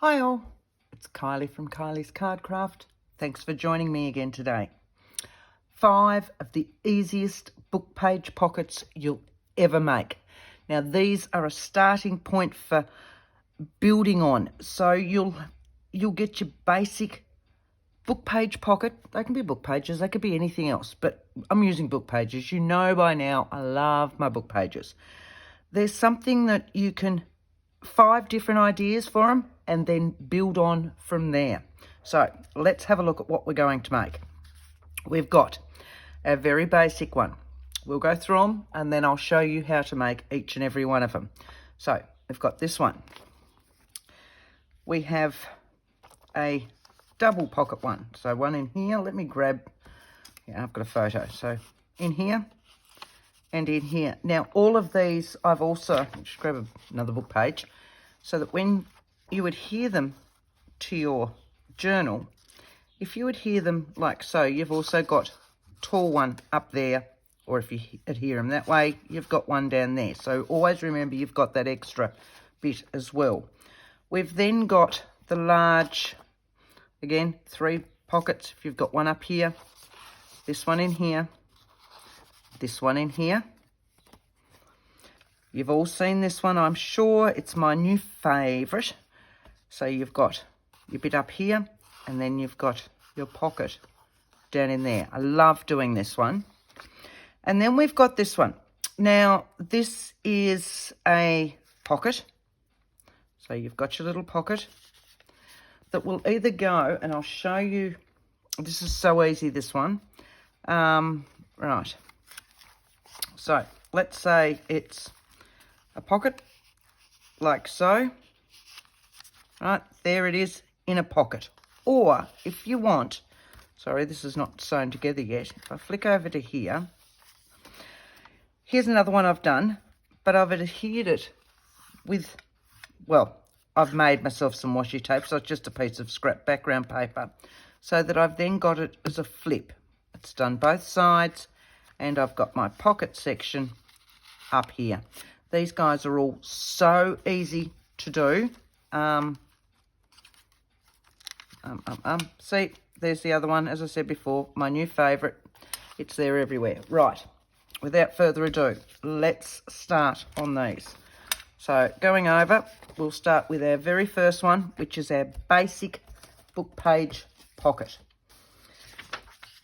Hi all, it's Kylie from Kylie's Card Craft. Thanks for joining me again today. 5 of the easiest book page pockets you'll ever make. Now these are a starting point for building on. So you'll get your basic book page pocket. They can be book pages, they could be anything else, but I'm using book pages. You know by now I love my book pages. There's something that you can 5 different ideas for them and then build on from there. So let's have a look at what we're going to make. We've got a very basic one. We'll go through them and then I'll show you how to make each and every one of them. So we've got this one. We have a double pocket one. So one in here. Let me grab, I've got a photo. So in here and in here. Now all of these I've also, just grab another book page, so that when you adhere them to your journal, if you adhere them like so, you've also got tall one up there, or if you adhere them that way, you've got one down there. So always remember you've got that extra bit as well. We've then got the large, again, 3 pockets. If you've got one up here, this one in here, this one in here. You've all seen this one, I'm sure. It's my new favourite. So you've got your bit up here, and then you've got your pocket down in there. I love doing this one. And then we've got this one. Now, this is a pocket. So you've got your little pocket that will either go, and I'll show you. This is so easy, this one. Right. So let's say it's a pocket like so. Right, there it is in a pocket. Or if you want, sorry, this is not sewn together yet. If I flick over to here, here's another one I've done, but I've adhered it with, well, I've made myself some washi tape, so it's just a piece of scrap background paper, so that I've then got it as a flip. It's done both sides, and I've got my pocket section up here. These guys are all so easy to do. See, there's the other one, as I said before, my new favourite. It's there everywhere. Right, without further ado, let's start on these. So going over, we'll start with our very first one, which is our basic book page pocket.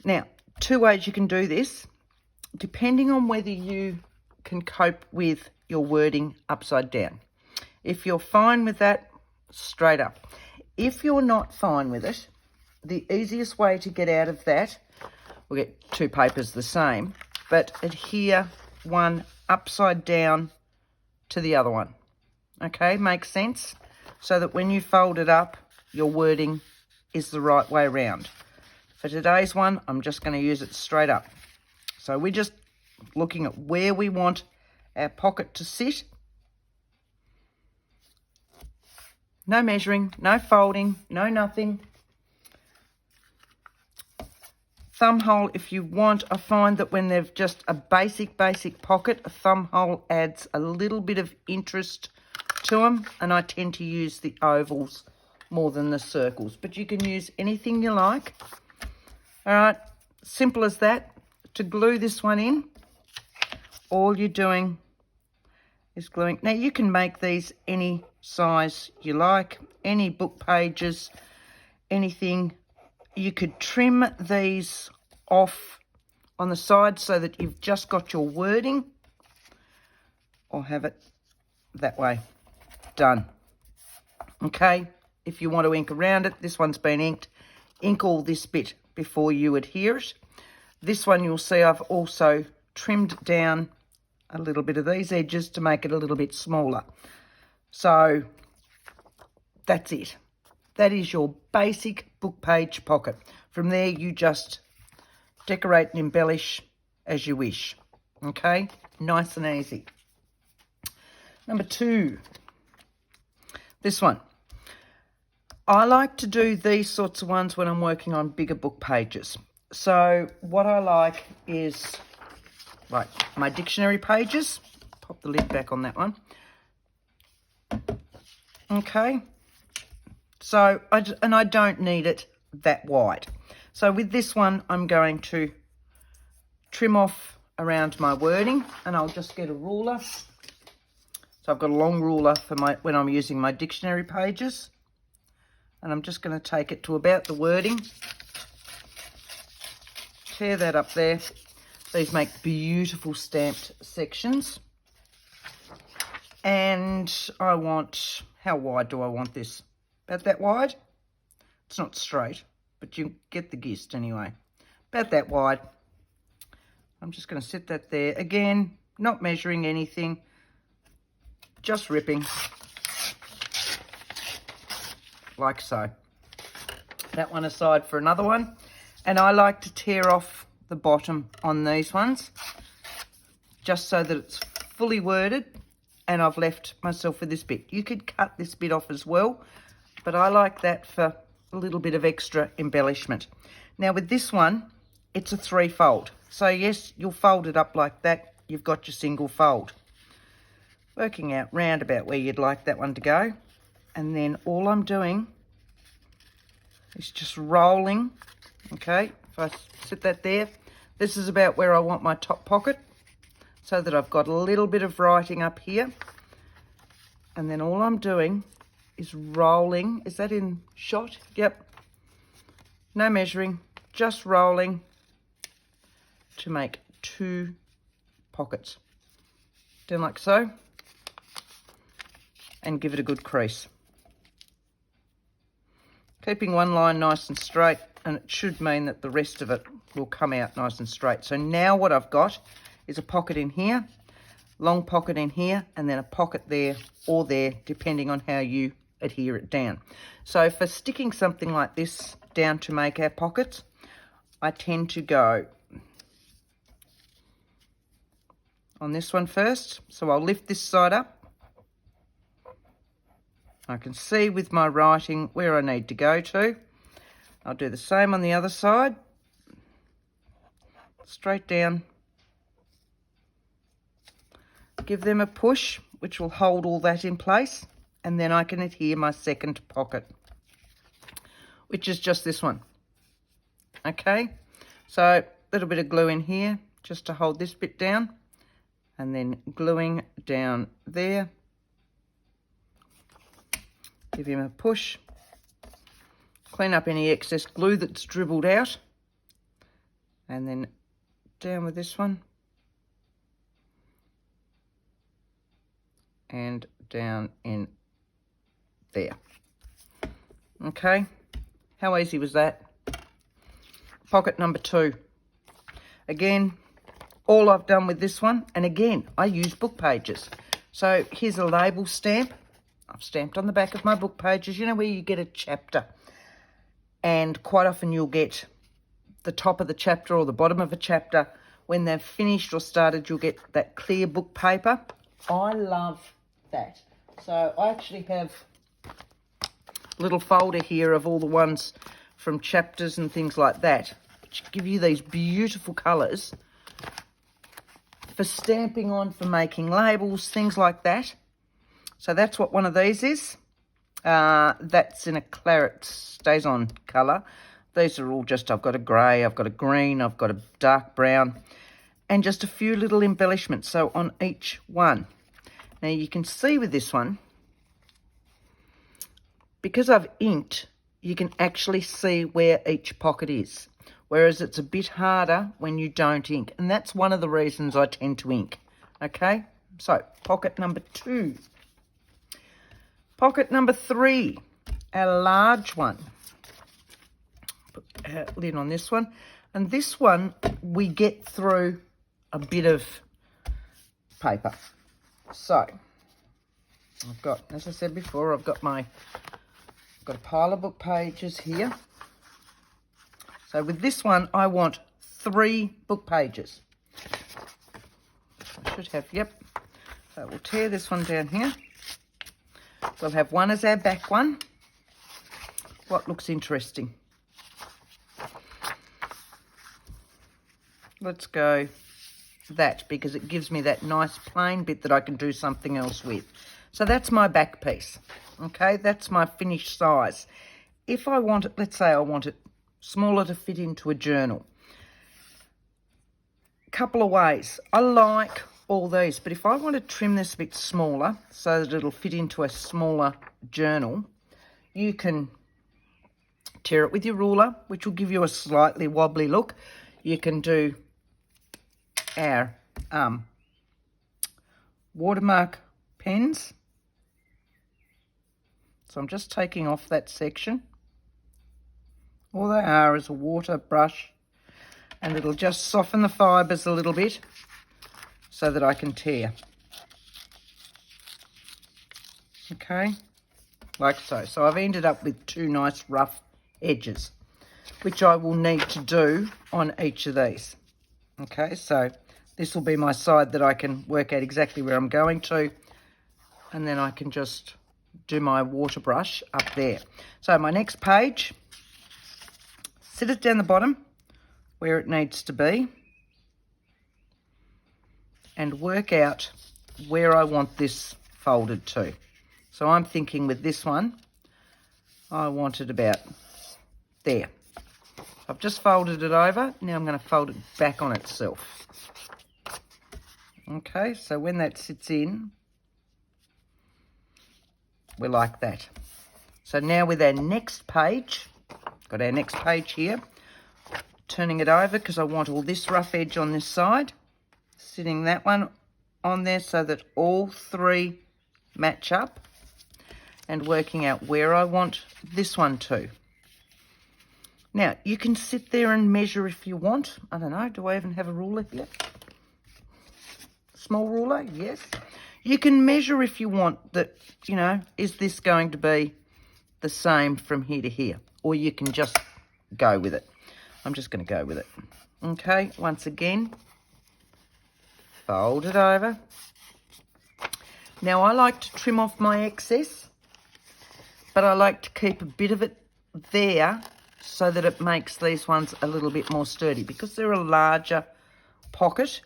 Now, 2 ways you can do this, depending on whether you can cope with your wording upside down. If you're fine with that, straight up. If you're not fine with it, the easiest way to get out of that, we'll get 2 papers the same, but adhere one upside down to the other one. Okay, makes sense? So that when you fold it up, your wording is the right way around. For today's one, I'm just going to use it straight up. So we're just looking at where we want our pocket to sit. No measuring, no folding, no nothing. Thumb hole if you want. I find that when they've just a basic pocket, a thumb hole adds a little bit of interest to them, and I tend to use the ovals more than the circles, but you can use anything you like. All right, simple as that. To glue this one in, all you're doing is gluing. Now you can make these any size you like, any book pages, anything. You could trim these off on the side so that you've just got your wording, or have it that way. Done. Okay, if you want to ink around it, this one's been inked. Ink all this bit before you adhere it. This one you'll see I've also trimmed down a little bit of these edges to make it a little bit smaller. So that's it. That is your basic book page pocket. From there you just decorate and embellish as you wish. Okay, nice and easy. Number 2, this one. I like to do these sorts of ones when I'm working on bigger book pages. So what I like is, like, my dictionary pages. Pop the lid back on that one. Okay. So, I don't need it that wide. So with this one, I'm going to trim off around my wording, and I'll just get a ruler. So I've got a long ruler for when I'm using my dictionary pages, and I'm just going to take it to about the wording. Tear that up there. These make beautiful stamped sections. And I want, how wide do I want this? About that wide. It's not straight, but you get the gist anyway. About that wide. I'm just going to set that there. Again, not measuring anything, just ripping, like so. That one aside for another one. And I like to tear off the bottom on these ones, just so that it's fully worded, and I've left myself with this bit. You could cut this bit off as well, but I like that for a little bit of extra embellishment. Now with this one, it's a 3-fold. So yes, you'll fold it up like that. You've got your single fold. Working out round about where you'd like that one to go. And then all I'm doing is just rolling. Okay, if I sit that there, this is about where I want my top pocket, so that I've got a little bit of writing up here. And then all I'm doing is rolling. Is that in shot? Yep. No measuring, just rolling to make 2 pockets. Down like so. And give it a good crease. Keeping one line nice and straight, and it should mean that the rest of it will come out nice and straight. So now what I've got is a pocket in here, long pocket in here, and then a pocket there or there, depending on how you adhere it down. So for sticking something like this down to make our pockets, I tend to go on this one first. So I'll lift this side up. I can see with my writing where I need to go to. I'll do the same on the other side. Straight down. Give them a push, which will hold all that in place. And then I can adhere my second pocket, which is just this one. Okay, so a little bit of glue in here just to hold this bit down. And then gluing down there. Give him a push. Clean up any excess glue that's dribbled out. And then down with this one. And down in there. Okay, how easy was that? Pocket number 2. Again, all I've done with this one, and again, I use book pages. So here's a label stamp. I've stamped on the back of my book pages, you know, where you get a chapter. And quite often you'll get the top of the chapter or the bottom of a chapter. When they've finished or started, you'll get that clear book paper. I love that. So I actually have a little folder here of all the ones from chapters and things like that, which give you these beautiful colours for stamping on, for making labels, things like that. So that's what one of these is. That's in a claret stays on colour. These are all just, I've got a grey, I've got a green, I've got a dark brown, and just a few little embellishments, so on each one. Now you can see with this one, because I've inked, you can actually see where each pocket is, whereas it's a bit harder when you don't ink, and that's one of the reasons I tend to ink. Okay, so pocket number 2. Pocket number 3, a large one. Put a lid on this one. And this one, we get through a bit of paper. So, I've got, as I said before, I've got a pile of book pages here. So with this one, I want 3 book pages. I should have, yep. So we'll tear this one down here. We'll have one as our back one. What looks interesting? Let's go that, because it gives me that nice plain bit that I can do something else with. So that's my back piece. Okay, that's my finished size. If I want it, let's say I want it smaller to fit into a journal. Couple of ways. I like all these, but if I want to trim this a bit smaller so that it'll fit into a smaller journal, you can tear it with your ruler, which will give you a slightly wobbly look. You can do our watermark pens. So I'm just taking off that section. All they are is a water brush, and it'll just soften the fibres a little bit so that I can tear. Okay, like so. So I've ended up with two nice rough edges, which I will need to do on each of these. Okay, so this will be my side that I can work out exactly where I'm going to, and then I can just do my water brush up there. So my next page, sit it down the bottom where it needs to be and work out where I want this folded to. So I'm thinking with this one, I want it about there. I've just folded it over. Now I'm going to fold it back on itself. Okay, so when that sits in, we're like that. So now with our next page, got our next page here, turning it over because I want all this rough edge on this side, sitting that one on there so that all three match up, and working out where I want this one to. Now, you can sit there and measure if you want. I don't know, do I even have a ruler here? Small ruler, yes. You can measure if you want that, you know, is this going to be the same from here to here? Or you can just go with it. I'm just going to go with it. Okay, once again, fold it over. Now, I like to trim off my excess, but I like to keep a bit of it there so that it makes these ones a little bit more sturdy. Because they're a larger pocket,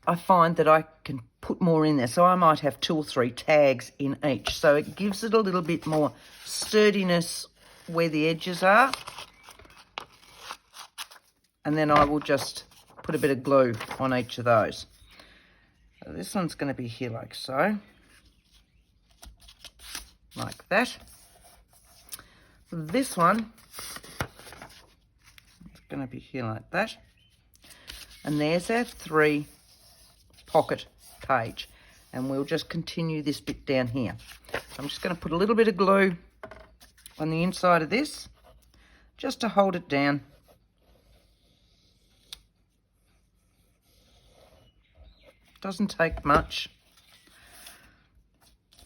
I find that I can put more in there. So I might have 2 or 3 tags in each. So it gives it a little bit more sturdiness where the edges are. And then I will just put a bit of glue on each of those. So this one's going to be here like so. Like that. This one is going to be here like that. And there's our 3 pocket page. And we'll just continue this bit down here. So I'm just going to put a little bit of glue on the inside of this just to hold it down. Doesn't take much.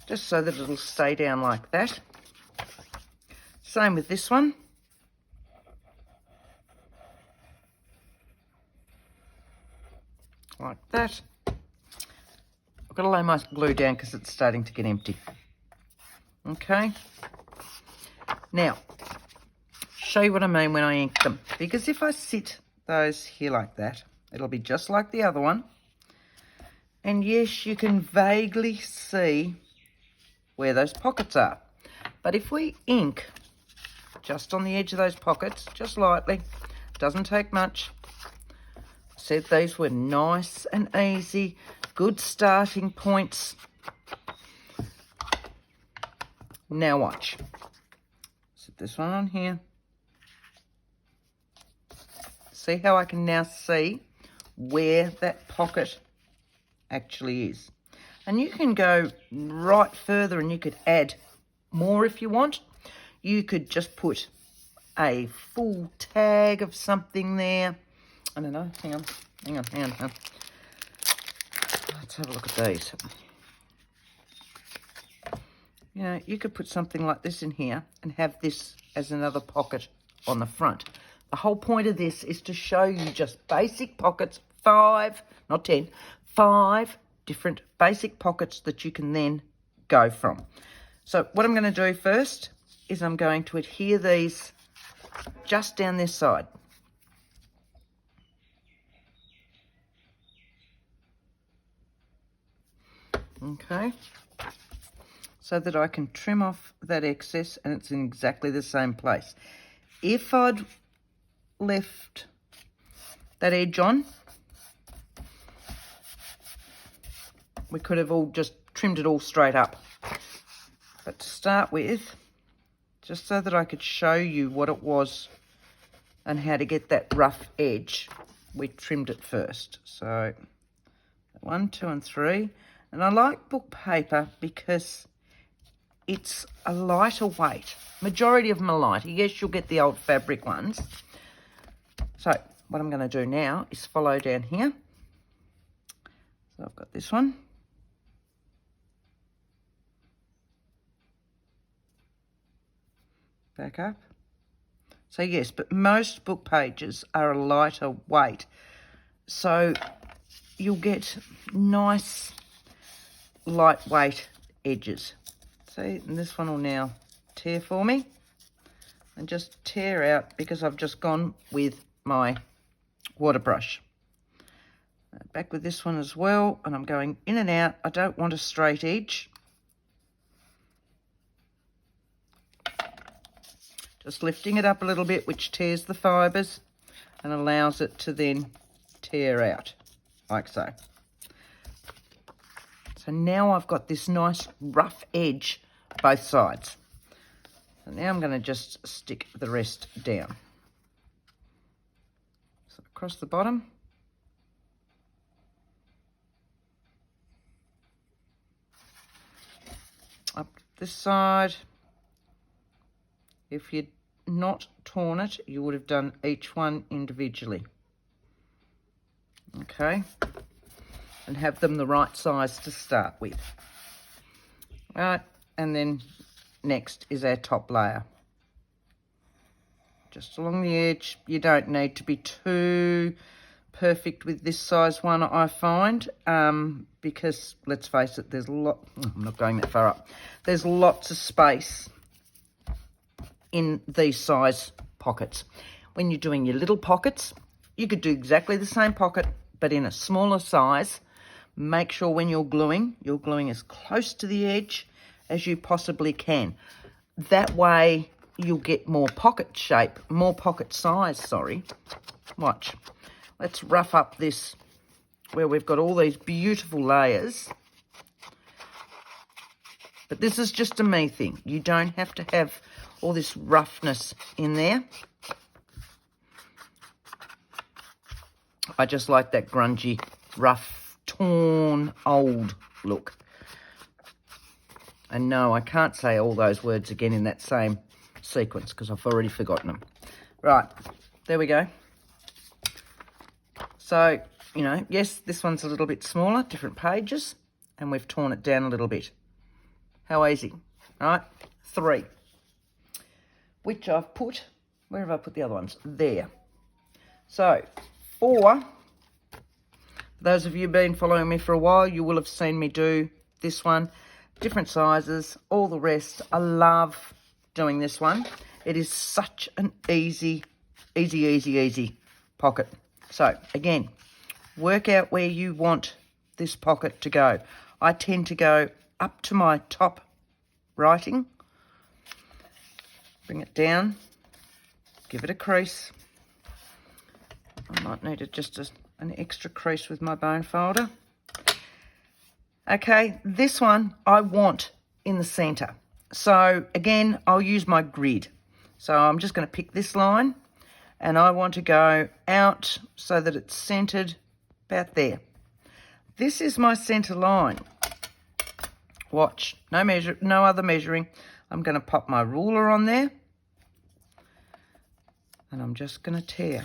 Just so that it'll stay down like that. Same with this one. Like that. I've got to lay my glue down because it's starting to get empty. Okay. Now, show you what I mean when I ink them. Because if I sit those here like that, it'll be just like the other one. And yes, you can vaguely see where those pockets are. But if we ink just on the edge of those pockets, just lightly, doesn't take much. I said these were nice and easy, good starting points. Now watch. Set this one on here. See how I can now see where that pocket actually is. And you can go right further and you could add more if you want. You could just put a full tag of something there. I don't know. Hang on. Let's have a look at these. You know, you could put something like this in here and have this as another pocket on the front. The whole point of this is to show you just basic pockets, 5, not 10, 5 different basic pockets that you can then go from. So what I'm going to do first is I'm going to adhere these just down this side. Okay. so that I can trim off that excess and it's in exactly the same place. If I'd left that edge on, we could have all just trimmed it all straight up. But to start with, just so that I could show you what it was and how to get that rough edge, we trimmed it first. So 1, 2 and 3. And I like book paper because it's a lighter weight. Majority of them are lighter. Yes, you'll get the old fabric ones. So what I'm going to do now is follow down here. So I've got this one. Back up. So yes, but most book pages are a lighter weight. So you'll get nice lightweight edges. See, and this one will now tear for me. And just tear out because I've just gone with my water brush. Back with this one as well, and I'm going in and out. I don't want a straight edge. Just lifting it up a little bit, which tears the fibres and allows it to then tear out, like so. So now I've got this nice rough edge both sides. So now I'm going to just stick the rest down. So across the bottom. Up this side. If you'd not torn it, you would have done each one individually. Okay. And have them the right size to start with. Right, and then next is our top layer. Just along the edge. You don't need to be too perfect with this size one, I find, because let's face it, there's a lot. I'm not going that far up. There's lots of space in these size pockets. When you're doing your little pockets, you could do exactly the same pocket, but in a smaller size. Make sure when you're gluing as close to the edge as you possibly can. That way you'll get more pocket shape, more pocket size, sorry. Watch. Let's rough up this where we've got all these beautiful layers. But this is just a me thing. You don't have to have all this roughness in there. I just like that grungy, rough, torn, old look. And no, I can't say all those words again in that same sequence because I've already forgotten them. Right, there we go. So, you know, yes, this one's a little bit smaller, different pages, and we've torn it down a little bit. How easy, right? 3, which I've put, where have I put the other ones? There. So, 4, those of you who've been following me for a while, you will have seen me do this one, different sizes, all the rest. I love doing this one. It is such an easy pocket. So, again, work out where you want this pocket to go. I tend to go up to my top writing, bring it down, give it a crease. I might need just an extra crease with my bone folder. Okay, this one I want in the centre. So, again, I'll use my grid. So I'm just going to pick this line and I want to go out so that it's centred about there. This is my centre line. Watch, no other measuring. I'm going to pop my ruler on there and I'm just going to tear.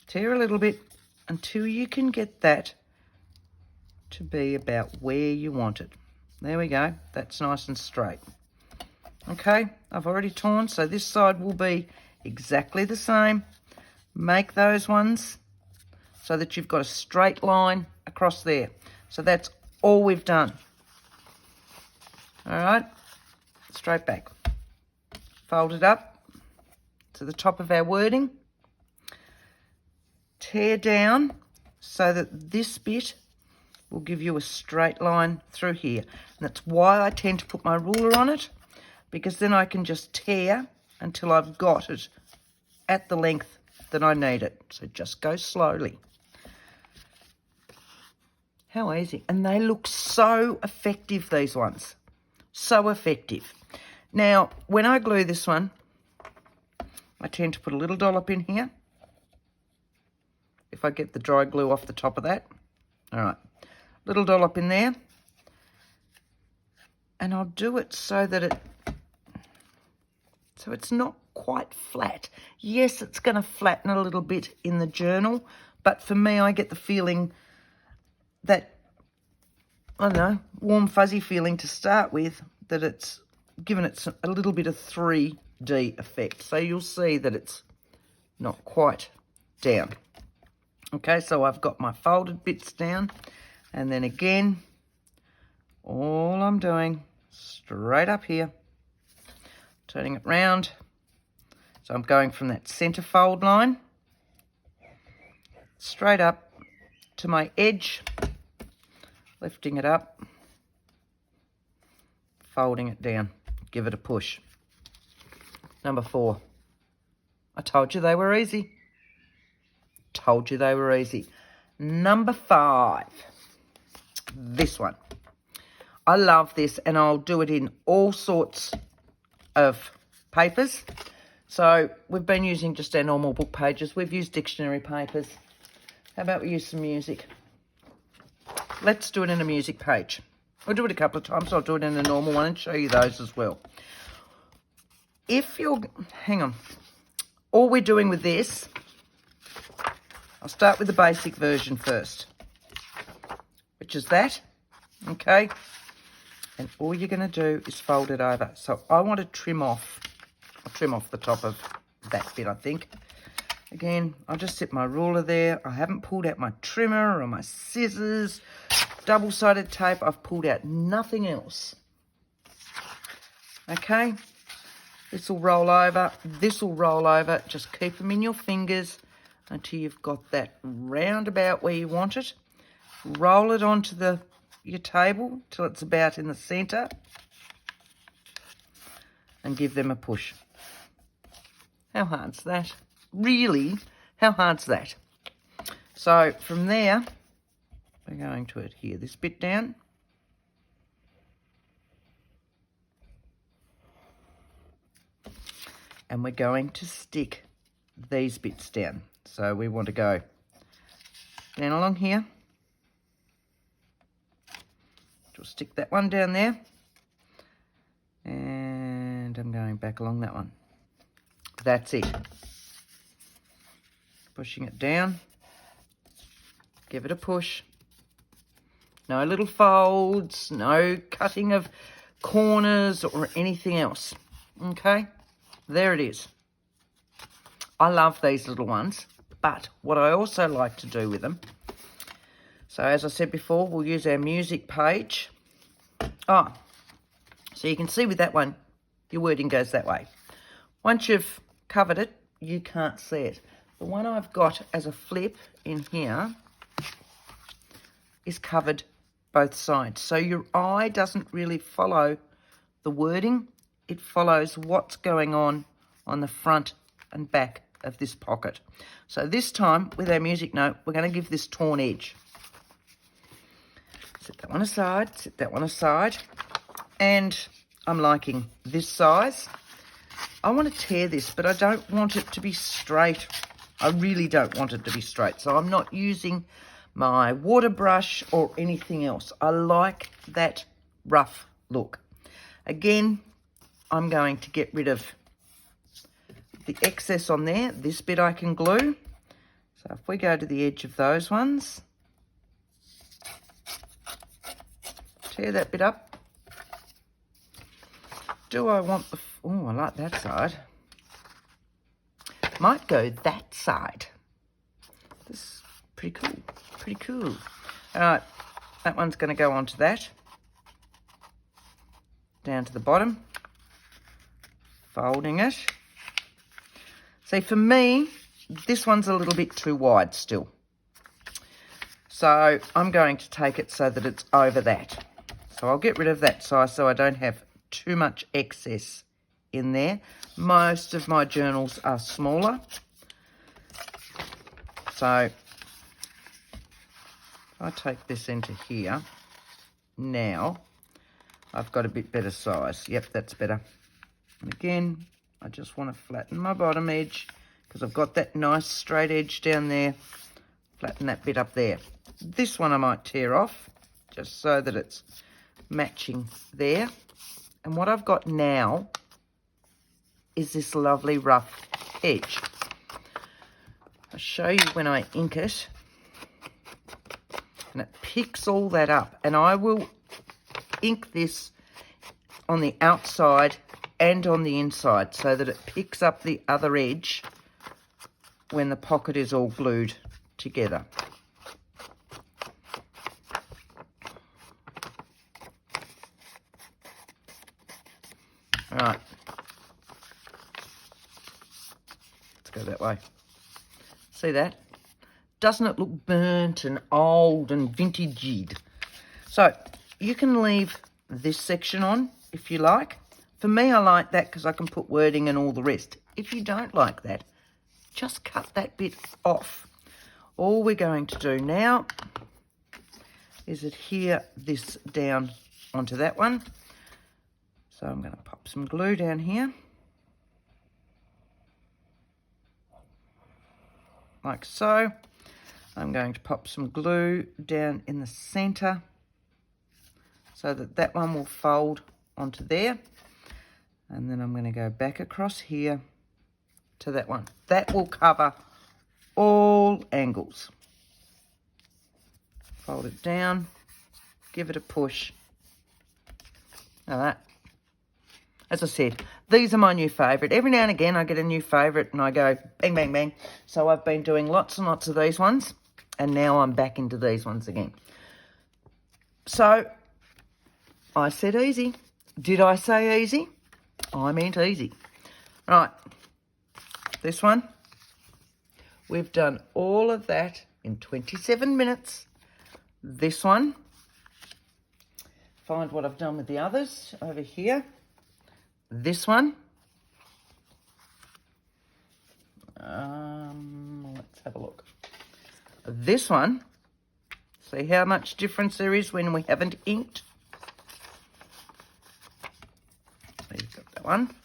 Tear a little bit until you can get that to be about where you want it. There we go. That's nice and straight. Okay, I've already torn, so this side will be exactly the same. Make those ones so that you've got a straight line across there. So that's all we've done. All right, straight back. Fold it up to the top of our wording. Tear down so that this bit will give you a straight line through here. And that's why I tend to put my ruler on it, because then I can just tear until I've got it at the length that I need it. So just go slowly. How easy. And they look so effective, these ones. So effective. Now, when I glue this one, I tend to put a little dollop in here. If I get the dry glue off the top of that. All right. Little dollop in there. And I'll do it so that it's not quite flat. Yes, it's going to flatten a little bit in the journal, but for me, I get the feeling that, I don't know, warm, fuzzy feeling to start with, that it's given it a little bit of 3D effect. So you'll see that it's not quite down. Okay, so I've got my folded bits down, and then again, all I'm doing, straight up here, turning it round. So I'm going from that center fold line, straight up to my edge, lifting it up, folding it down, give it a push. Number 4. I told you they were easy. Told you they were easy. Number 5. This one. I love this, and I'll do it in all sorts of papers. So we've been using just our normal book pages. We've used dictionary papers. How about we use some music? Let's do it in a music page. I'll do it a couple of times. I'll do it in a normal one and show you those as well. If you're, hang on. All we're doing with this, I'll start with the basic version first, which is that, okay? And all you're going to do is fold it over. So I want to trim off the top of that bit, I think. Again, I'll just set my ruler there. I haven't pulled out my trimmer or my scissors, double-sided tape. I've pulled out nothing else. Okay, this will roll over. This will roll over. Just keep them in your fingers until you've got that round about where you want it. Roll it onto your table till it's about in the centre, and give them a push. How hard's that? Really, how hard's that? So from there, we're going to adhere this bit down. And we're going to stick these bits down. So we want to go down along here. We'll stick that one down there. And I'm going back along that one. That's it. Pushing it down. Give it a push. No little folds, no cutting of corners or anything else. Okay, there it is. I love these little ones, but what I also like to do with them, so as I said before, we'll use our music page. So you can see with that one, your wording goes that way. Once you've covered it, you can't see it. The one I've got as a flip in here is covered both sides. So your eye doesn't really follow the wording. It follows what's going on the front and back of this pocket. So this time, with our music note, we're going to give this torn edge. Set that one aside, set that one aside. And I'm liking this size. I want to tear this, but I don't want it to be straight. I really don't want it to be straight. So I'm not using my water brush or anything else. I like that rough look. Again, I'm going to get rid of the excess on there. This bit I can glue. So if we go to the edge of those ones, tear that bit up. Do I want the... Oh, I like that side. Might go that side. This is pretty cool. Pretty cool. All right, that one's going to go onto that. Down to the bottom. Folding it. See, for me, this one's a little bit too wide still. So I'm going to take it so that it's over that. So I'll get rid of that size so I don't have too much excess in there. Most of my journals are smaller. So if I take this into here, now I've got a bit better size. Yep, that's better. And again, I just want to flatten my bottom edge because I've got that nice straight edge down there. Flatten that bit up there. This one I might tear off just so that it's matching there. And what I've got now is this lovely rough edge. I'll show you when I ink it. And it picks all that up. And I will ink this on the outside and on the inside so that it picks up the other edge when the pocket is all glued together. All right, let's go that way. See that? Doesn't it look burnt and old and vintagey? So you can leave this section on if you like. For me, I like that because I can put wording and all the rest. If you don't like that, just cut that bit off. All we're going to do now is adhere this down onto that one. So I'm going to pop some glue down here. Like so. I'm going to pop some glue down in the centre so that that one will fold onto there. And then I'm going to go back across here to that one. That will cover all angles. Fold it down, give it a push. Now that. As I said, these are my new favourite. Every now and again I get a new favourite and I go bang, bang, bang. So I've been doing lots and lots of these ones and now I'm back into these ones again. So I said easy. Did I say easy? I meant easy. Right, this one, we've done all of that in 27 minutes. This one, find what I've done with the others over here. This one, let's have a look. This one, see how much difference there is when we haven't inked. You've got that one.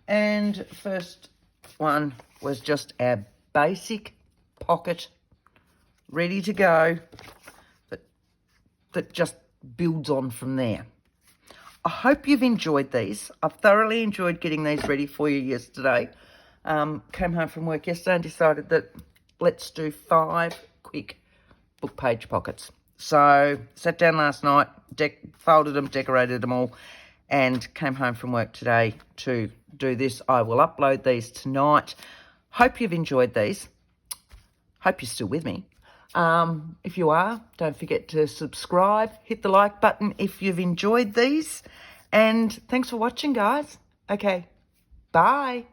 And first one was just our basic pocket, ready to go, that just builds on from there. I hope you've enjoyed these. I've thoroughly enjoyed getting these ready for you yesterday. Came home from work yesterday and decided that let's do 5 quick book page pockets. So sat down last night, folded them, decorated them all, and came home from work today to do this. I will upload these tonight. Hope you've enjoyed these. Hope you're still with me. If you are, don't forget to subscribe, hit the like button if you've enjoyed these. And thanks for watching, guys. Okay, bye.